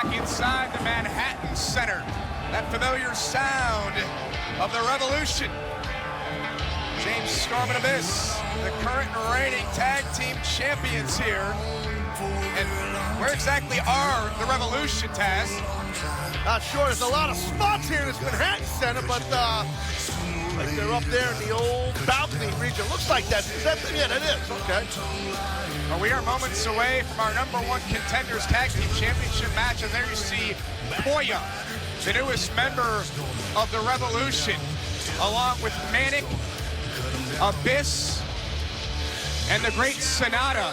back inside the Manhattan Center. That familiar sound of the Revolution. James Storm and Abyss, the current reigning tag team champions here. And where exactly are the Revolution, Taz? Not sure. There's a lot of spots here in this Manhattan Center, but like they're up there in the old balcony region. Looks like that. Yeah, that is. Okay. Well, we are moments away from our #1 Contenders Tag Team Championship match, and there you see Koya, the newest member of the Revolution, along with Manic, Abyss, and the Great Sonata.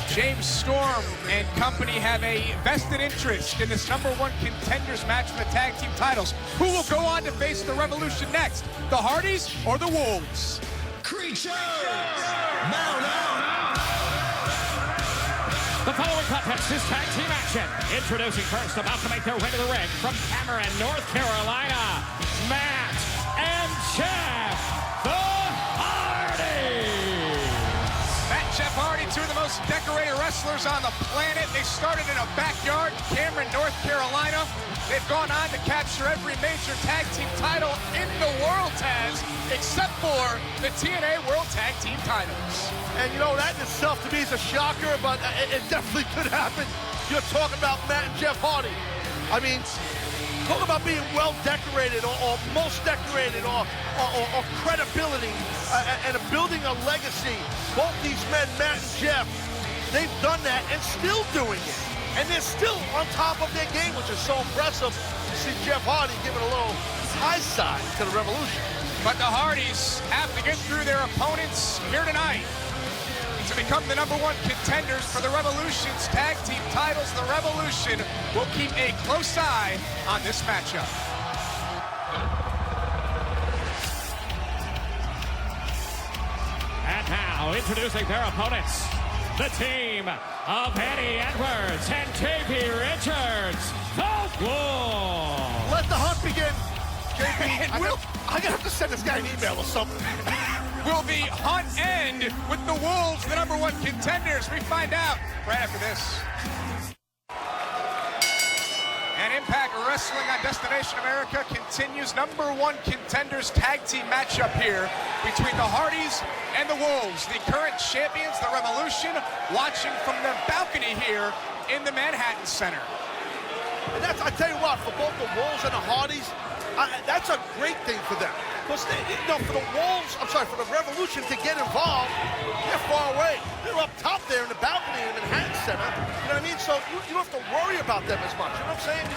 James Storm and company have a vested interest in this #1 Contenders match for the tag team titles. Who will go on to face the Revolution next? The Hardys or the Wolves? Creature! Mount out! The following contest is tag team action. Introducing first, about to make their way to the ring from Cameron, North Carolina, Matt and Jeff, the Hardyz. Matt and Jeff Hardy, two of the most decorated wrestlers on the planet. They started in a backyard in Cameron, North Carolina. They've gone on to capture every major tag team title in the world, Taz, except for the TNA World Tag Team titles. And you know, that in itself to me is a shocker, but it definitely could happen. You're talking about Matt and Jeff Hardy. I mean, talk about being well decorated or most decorated or credibility and building a legacy. Both these men, Matt and Jeff, they've done that and still doing it. And they're still on top of their game, which is so impressive to see Jeff Hardy giving a little high side to the Revolution. But the Hardys have to get through their opponents here tonight to become the #1 contenders for the Revolution's tag team titles. The Revolution will keep a close eye on this matchup. And now, introducing their opponents, the team of Eddie Edwards and JP Richards, the Wolves. Let the hunt begin. JP, I'm gonna have to send this guy an email or something. Will the hunt end with the Wolves, the #1 contenders? We find out right after this. And Impact Wrestling on Destination America continues. #1 contenders tag team matchup here between the Hardys and the Wolves. The current champions, the Revolution, watching from their balcony here in the Manhattan Center. And that's, I tell you what, for both the Wolves and the Hardys, that's a great thing for them. Because, you know, for the Wolves, for the Revolution to get involved, they're far away. They're up top there in the balcony in the Manhattan Center. You know what I mean? So you don't have to worry about them as much. You know what I'm saying?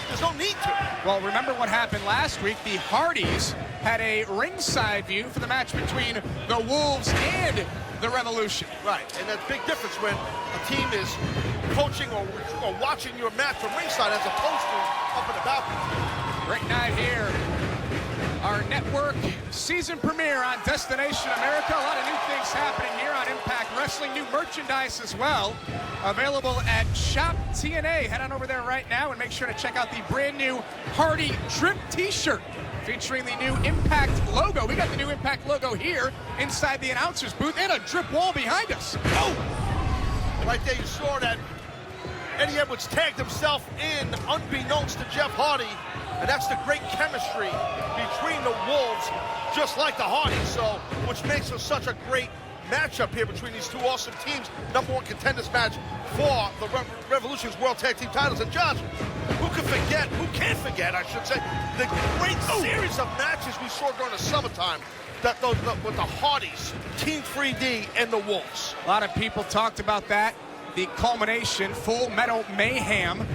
There's no need to. Well, remember what happened last week. The Hardys had a ringside view for the match between the Wolves and the Revolution. Right, and that's a big difference when a team is coaching or watching your match from ringside as opposed to up in the balcony. Great night here. Our network season premiere on Destination America. A lot of new things happening here on Impact Wrestling. New merchandise as well. Available at Shop TNA. Head on over there right now and make sure to check out the brand new Hardy Drip t-shirt featuring the new Impact logo. We got the new Impact logo here inside the announcer's booth and a drip wall behind us. Oh! Right there you saw that Eddie Edwards tagged himself in unbeknownst to Jeff Hardy. And that's the great chemistry between the Wolves, just like the Hardys, so which makes for such a great matchup here between these two awesome teams. #1 contenders match for the Revolution's World Tag Team titles. And Josh, who can't forget, I should say, the great series of matches we saw during the summertime with the Hardys, Team 3D, and the Wolves. A lot of people talked about that. The culmination, Full Metal Mayhem,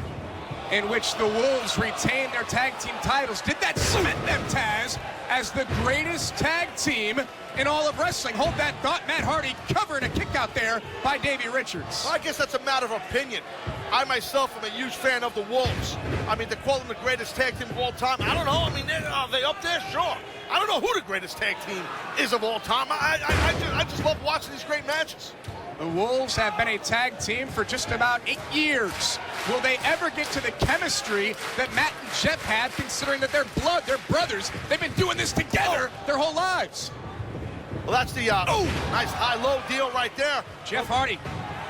in which the Wolves retained their tag team titles. Did that cement them, Taz, as the greatest tag team in all of wrestling? Hold that thought. Matt Hardy covered a kick out there by Davey Richards. Well, I guess that's a matter of opinion. I myself am a huge fan of the Wolves. I mean, to call them the greatest tag team of all time, I don't know. I mean, are they up there? Sure. I don't know who the greatest tag team is of all time. I just love watching these great matches. The Wolves have been a tag team for just about 8 years. Will they ever get to the chemistry that Matt and Jeff had, considering that they're they're brothers? They've been doing this together their whole lives. Well, that's the nice high-low deal right there. Jeff Hardy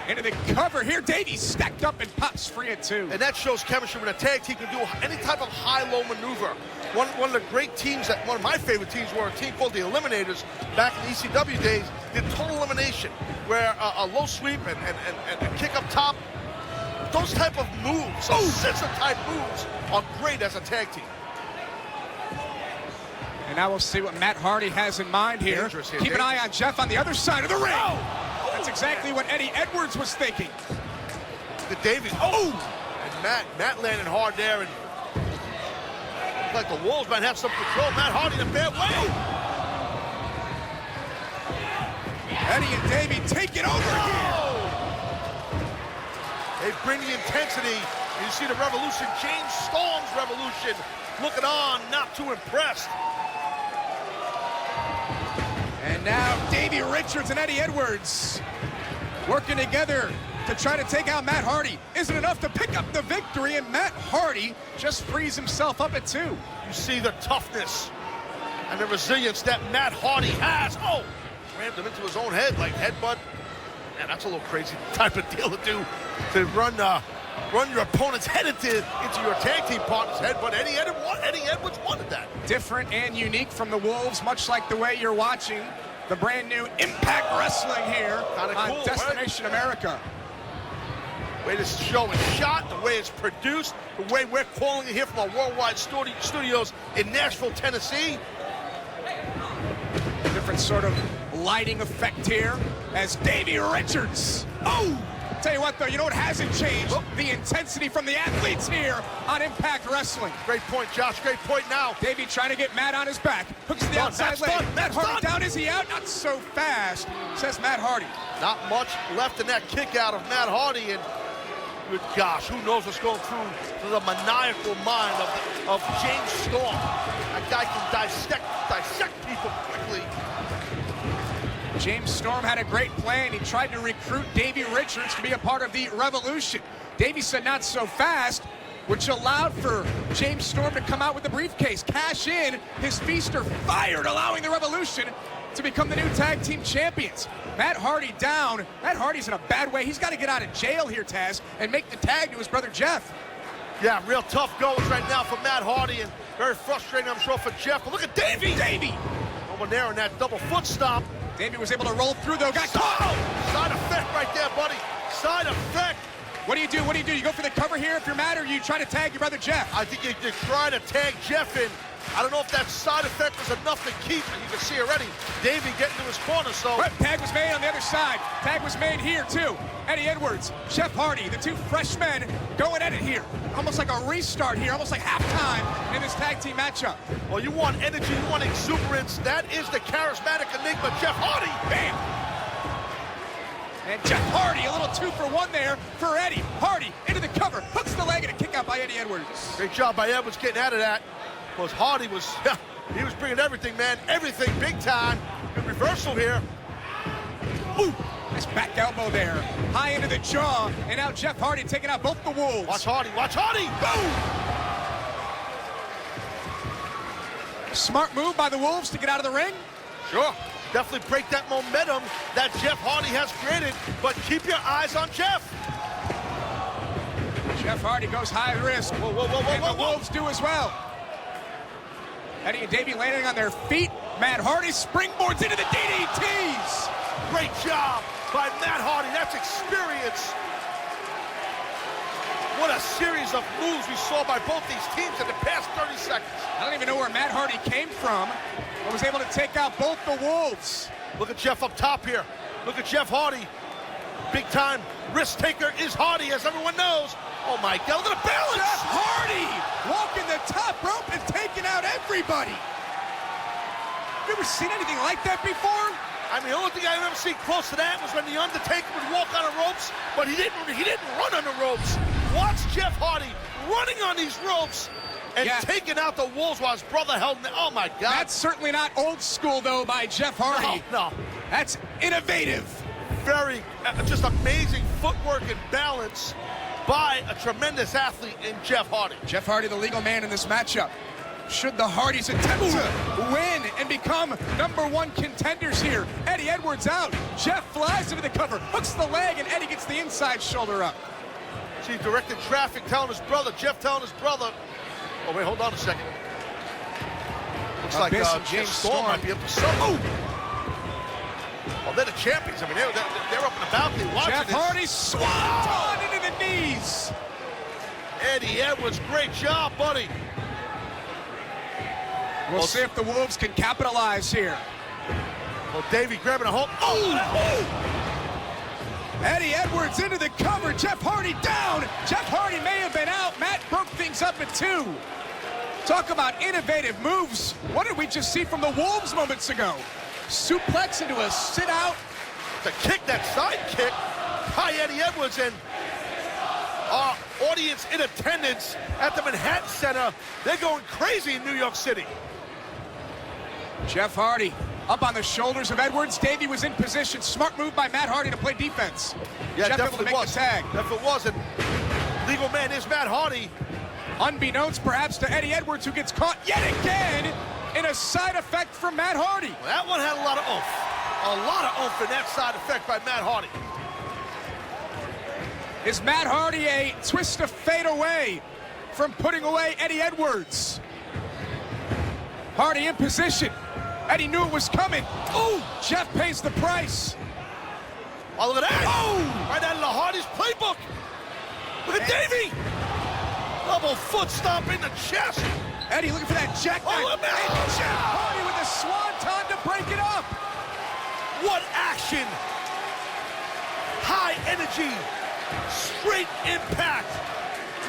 Into the cover here. Davey stacked up and pops free at 2. And that shows chemistry when a tag team can do any type of high-low maneuver. One of the great teams, one of my favorite teams, were a team called the Eliminators back in the ECW days, did total elimination, where a low sweep and a kick up top, those type of moves, those scissor type moves, are great as a tag team. And now we'll see what Matt Hardy has in mind here. Keep an eye on Jeff on the other side of the ring. That's exactly what Eddie Edwards was thinking. The Davey. And Matt landed hard there, and looked like the Wolves might have some control. Matt Hardy in a bad way. Eddie and Davey take it over here. They bring the intensity. You see the Revolution, James Storm's Revolution, looking on, not too impressed. And now Davey Richards and Eddie Edwards working together to try to take out Matt Hardy. Isn't enough to pick up the victory, and Matt Hardy just frees himself up at 2. You see the toughness and the resilience that Matt Hardy has. Rammed him into his own head like headbutt. Man, that's a little crazy type of deal to do, to run your opponent's head into your tag team partner's head, but Eddie Edwards wanted that. Different and unique from the Wolves, much like the way you're watching the brand new Impact Wrestling here on cool, Destination America. The way this show is shot, the way it's produced, the way we're calling it here from our worldwide studios in Nashville, Tennessee. Different sort of lighting effect here as Davey Richards. Tell you what, though, you know what hasn't changed? The intensity from the athletes here on Impact Wrestling. Great point, Josh. Great point now. Davey trying to get Matt on his back. Hooks to the outside leg. Matt Hardy down. Is he out? Not so fast, says Matt Hardy. Not much left in that kick out of Matt Hardy, and good gosh, who knows what's going through the maniacal mind of James Storm. That guy can dissect people quickly. James Storm had a great plan. He tried to recruit Davey Richards to be a part of the Revolution. Davey said not so fast, which allowed for James Storm to come out with the briefcase, cash in. His feaster fired, allowing the Revolution to become the new tag team champions. Matt Hardy down. Matt Hardy's in a bad way. He's got to get out of jail here, Taz, and make the tag to his brother Jeff. Yeah, real tough goings right now for Matt Hardy, and very frustrating, I'm sure, for Jeff. But look at Davey! Over there in that double foot stomp. Davey was able to roll through, though. Got caught! Side effect right there, buddy. Side effect. What do you do? What do you do? You go for the cover here if you're mad, or you try to tag your brother Jeff? I think you try to tag Jeff in. I don't know if that side effect was enough to keep, and you can see already Davey getting to his corner, so... Tag was made on the other side. Tag was made here, too. Eddie Edwards, Jeff Hardy, the two fresh men going at it here. Almost like a restart here, almost like halftime in this tag team matchup. Well, you want energy, you want exuberance. That is the charismatic enigma, Jeff Hardy. Bam! And Jeff Hardy, a little 2-for-1 there for Eddie. Hardy into the cover, hooks the leg, and a kick out by Eddie Edwards. Great job by Edwards getting out of that. Because Hardy was, he was bringing everything, man. Everything big time. Good reversal here. Ooh, nice back elbow there. High into the jaw. And now Jeff Hardy taking out both the Wolves. Watch Hardy, watch Hardy. Boom! Smart move by the Wolves to get out of the ring. Sure. Definitely break that momentum that Jeff Hardy has created. But keep your eyes on Jeff. Jeff Hardy goes high risk. Whoa, and the Wolves do as well. Eddie and Davey landing on their feet. Matt Hardy springboards into the DDTs. Great job by Matt Hardy. That's experience. What a series of moves we saw by both these teams in the past 30 seconds. I don't even know where Matt Hardy came from, but was able to take out both the Wolves. Look at Jeff up top here. Look at Jeff Hardy. Big time risk taker is Hardy, as everyone knows. Oh my God, look at the balance! Jeff Hardy walking the top rope and taking out everybody. You ever seen anything like that before? I mean, the only thing I've ever seen close to that was when The Undertaker would walk on the ropes, but he didn't run on the ropes. Watch Jeff Hardy running on these ropes and taking out the Wolves while his brother held him. Oh my God. That's certainly not old school though by Jeff Hardy. No. That's innovative. Very, just amazing footwork and balance by a tremendous athlete in Jeff Hardy. Jeff Hardy, the legal man in this matchup. Should the Hardys attempt to win and become #1 contenders here? Eddie Edwards out. Jeff flies into the cover, hooks the leg, and Eddie gets the inside shoulder up. See, directed traffic, telling his brother, Jeff telling his brother. Oh, wait, hold on a second. Looks like James Storm might be able to sub. Oh! Well, they're the champions. I mean, they're up in the balcony watching Jeff this. Hardy swanton into the knees. Eddie Edwards, great job, buddy. We'll see if the Wolves can capitalize here. Well, Davey grabbing a hold. Oh! Eddie Edwards into the cover. Jeff Hardy down. Jeff Hardy may have been out. Matt broke things up at 2. Talk about innovative moves. What did we just see from the Wolves moments ago? Suplex into a sit out. The kick, that side kick by Eddie Edwards, and our audience in attendance at the Manhattan Center, they're going crazy in New York City. Jeff Hardy up on the shoulders of Edwards. Davey was in position. Smart move by Matt Hardy to play defense. Yeah, Jeff definitely able to make was. the tag. Definitely was. And legal man is Matt Hardy. Unbeknownst perhaps to Eddie Edwards, who gets caught yet again in a side effect from Matt Hardy. Well, that one had a lot of oomph. A lot of oomph in that side effect by Matt Hardy. Is Matt Hardy a twist of fate away from putting away Eddie Edwards? Hardy in position. Eddie knew it was coming. Oh, Jeff pays the price. Oh, look at that. Oh, right out of the Hardy's playbook. Look at Davey. Double foot stomp in the chest. Eddie looking for that jackknife. Oh, look at that. Jeff Hardy with a swanton to break it up. What action. High energy. Straight impact.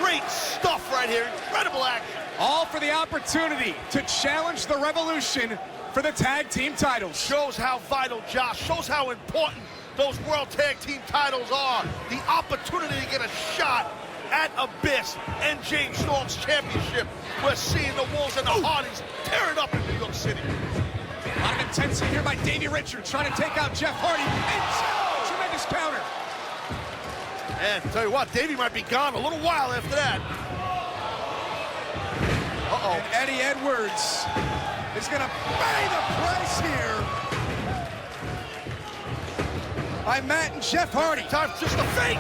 Great stuff right here. Incredible action. All for the opportunity to challenge the Revolution for the tag team titles. Shows how vital, Josh, shows how important those World Tag Team titles are. The opportunity to get a shot at Abyss and James Storm's championship. We're seeing the Wolves and the Hardys tear it up in New York City. A lot of intensity here by Davey Richards trying to take out Jeff Hardy. And tremendous counter. And tell you what, Davey might be gone a little while after that. Uh-oh. And Eddie Edwards is going to pay the price here by Matt and Jeff Hardy. Time just to fake.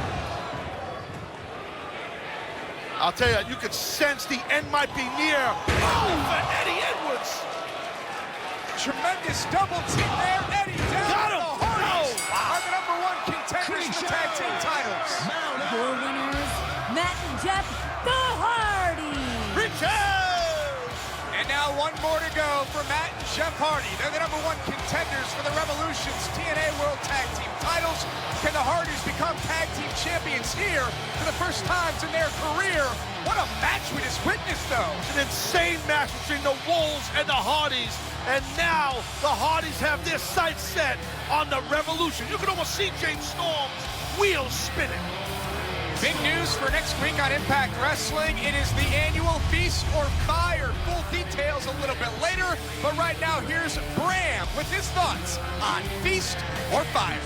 I'll tell you, you could sense the end might be near. Oh, for Eddie Edwards. Tremendous double team there. Eddie down. Got him. The Hardys are the #1 contenders for tag team titles. Your winners, Matt and Jeff, the Hardys. Richard! And now one more to go for Matt and Jeff Hardy. They're the #1 contenders for the Revolution's TNA World Tag Team titles. Can the Hardys become tag team champions here for the first times in their career? What a match we just witnessed, though. An insane match between the Wolves and the Hardys. And now the Hardys have their sights set on the Revolution. You can almost see James Storm's wheels spinning. Big news for next week on Impact Wrestling. It is the annual Feast or Fire. Full details a little bit later. But right now, here's Bram with his thoughts on Feast or Fire.